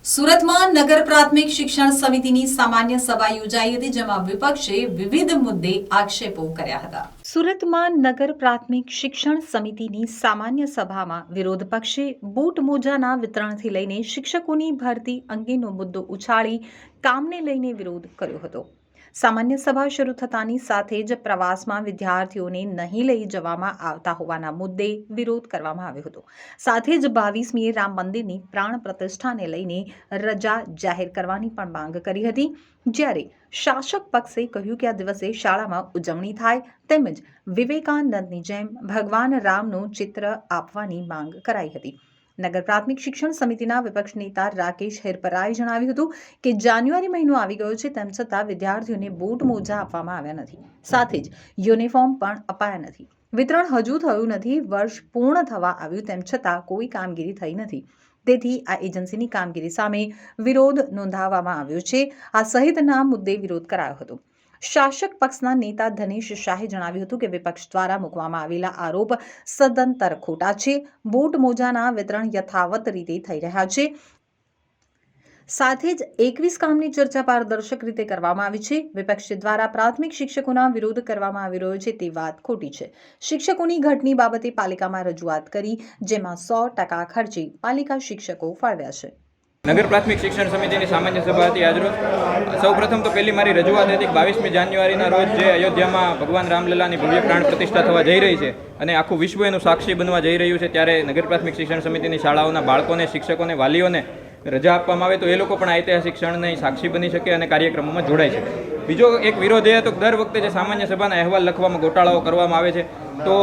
સુરતમાં નગર પ્રાથમિક શિક્ષણ સમિતિની સામાન્ય સભા યોજાઈ હતી, જેમાં વિપક્ષે વિવિધ મુદ્દે આક્ષેપો કર્યા હતા. સુરતમાં નગર પ્રાથમિક શિક્ષણ સમિતિની સામાન્ય સભામાં વિરોધ પક્ષે બૂટ મોજાના વિતરણથી લઈને શિક્ષકોની ભરતી અંગેનો મુદ્દો ઉછાળી કામને લઈને વિરોધ કર્યો હતો. સામાન્ય સભા શરૂ થતાની સાથે જ પ્રવાસમાં વિદ્યાર્થીઓને નહીં લઈ જવામાં આવતા હોવાના મુદ્દે વિરોધ કરવામાં આવ્યો હતો. સાથે જ 22મીએ રામ મંદિરની પ્રાણ પ્રતિષ્ઠાને લઈને રજા જાહેર કરવાની પણ માંગ કરી હતી. જ્યારે શાસક પક્ષે કહ્યું કે આ દિવસે શાળામાં ઉજવણી થાય તેમજ વિવેકાનંદની જેમ ભગવાન રામનું ચિત્ર આપવાની માંગ કરાઈ હતી. નગર પ્રાથમિક શિક્ષણ સમિતિના વિપક્ષ નેતા રાકેશ હેરપરાએ જણાવ્યું હતું કે જાન્યુઆરી મહિનો આવી ગયો છે, તેમ છતાં વિદ્યાર્થીઓને બૂટ મોજા આપવામાં આવ્યા નથી. સાથે જ યુનિફોર્મ પણ અપાયા નથી. વિતરણ હજુ થયું નથી. વર્ષ પૂર્ણ થવા આવ્યું તેમ છતાં કોઈ કામગીરી થઈ નથી. તેથી આ એજન્સીની કામગીરી સામે વિરોધ નોંધાવવામાં આવ્યો છે. આ સહિતના મુદ્દે વિરોધ કરાયો હતો. શાસક પક્ષના નેતા ધનેશ શાહે જણાવ્યું હતું કે વિપક્ષ દ્વારા મૂકવામાં આવેલા આરોપ સદંતર ખોટા છે. બૂટ મોજાના વિતરણ યથાવત રીતે થઈ રહ્યા છે. સાથે જ 21 કામની ચર્ચા પારદર્શક રીતે કરવામાં આવી છે. વિપક્ષ દ્વારા પ્રાથમિક શિક્ષકોના વિરોધ કરવામાં આવી રહ્યો છે તે વાત ખોટી છે. શિક્ષકોની ઘટની બાબતે પાલિકામાં રજૂઆત કરી, જેમાં 100% ખર્ચે પાલિકા શિક્ષકો ફાળવ્યા છે. નગર પ્રાથમિક શિક્ષણ સમિતિની સામાન્ય સભા હતી આજરોજ. સૌપ્રથમ તો પહેલી મારી રજૂઆત હતી 22મી જાન્યુઆરીના રોજ જે અયોધ્યામાં ભગવાન રામલલાની ભવ્ય પ્રાણ પ્રતિષ્ઠા થવા જઈ રહી છે અને આખું વિશ્વ એનું સાક્ષી બનવા જઈ રહ્યું છે, ત્યારે નગર પ્રાથમિક શિક્ષણ સમિતિની શાળાઓના બાળકોને, શિક્ષકોને, વાલીઓને રજા આપવામાં આવે તો એ લોકો પણ ઐતિહાસિક ક્ષણની સાક્ષી બની શકે અને કાર્યક્રમોમાં જોડાઈ શકે. બીજો એક વિરોધ એ હતો કે દર વખતે જે સામાન્ય સભાના અહેવાલ લખવામાં ગોટાળાઓ કરવામાં આવે છે, તો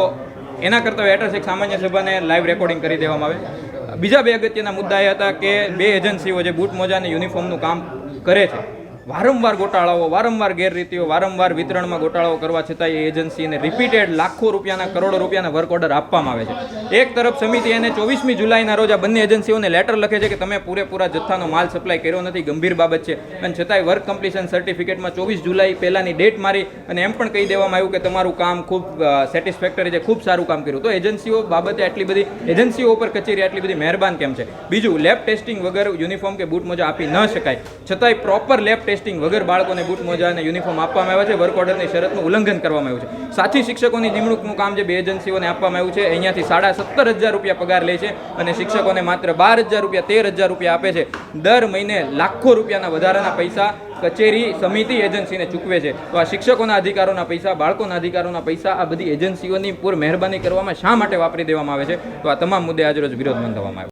એના કરતાં બેટર એક સામાન્ય સભાને લાઈવ રેકોર્ડિંગ કરી દેવામાં આવે. બીજા બે અગત્યના મુદ્દા એ હતા કે બે એજન્સીઓ જે બૂટ મોજા અને યુનિફોર્મનું કામ કરે છે, વારંવાર ગોટાળાઓ, વારંવાર ગેરરીતિઓ, વારંવાર વિતરણમાં ગોટાળાઓ કરવા છતાં એ એજન્સીને રિપીટેડ લાખો રૂપિયાના, કરોડો રૂપિયાના વર્ક ઓર્ડર આપવામાં આવે છે. એક તરફ સમિતિ એને 24મી જુલાઈના રોજ આ બંને એજન્સીઓને લેટર લખે છે કે તમે પૂરેપૂરા જથ્થાનો માલ સપ્લાય કર્યો નથી, ગંભીર બાબત છે, અને છતાંય વર્ક કમ્પ્લીશન સર્ટિફિકેટમાં 24 જુલાઈ પહેલાંની ડેટ મારી અને એમ પણ કહી દેવામાં આવ્યું કે તમારું કામ ખૂબ સેટિસ્ફેક્ટરી છે, ખૂબ સારું કામ કર્યું. તો એજન્સીઓ બાબતે આટલી બધી, એજન્સીઓ ઉપર કચેરી આટલી બધી મહેરબાન કેમ છે? બીજું, લેબ ટેસ્ટિંગ વગર યુનિફોર્મ કે બૂટ મોજા આપી ન શકાય, છતાંય પ્રોપર લેબ ટેસ્ટિંગ વગર બાળકોને બૂટ મોજા અને યુનિફોર્મ આપવામાં આવ્યા છે. વર્ક ઓર્ડરની શરતનું ઉલ્લંઘન કરવામાં આવ્યું છે. સાથી શિક્ષકોની નિમણૂકનું કામ જે બે એજન્સીઓને આપવામાં આવ્યું છે, અહીંયાથી 17,500 રૂપિયા પગાર લે છે અને શિક્ષકોને માત્ર 12,000 રૂપિયા, 13,000 રૂપિયા આપે છે. દર મહિને લાખો રૂપિયાના વધારાના પૈસા કચેરી, સમિતિ એજન્સીને ચૂકવે છે. તો આ શિક્ષકોના અધિકારોના પૈસા, બાળકોના અધિકારોના પૈસા આ બધી એજન્સીઓની પૂર મહેરબાની કરવામાં શા માટે વાપરી દેવામાં આવે છે? તો આ તમામ મુદ્દે આજરોજ વિરોધ નોંધવામાં આવ્યો.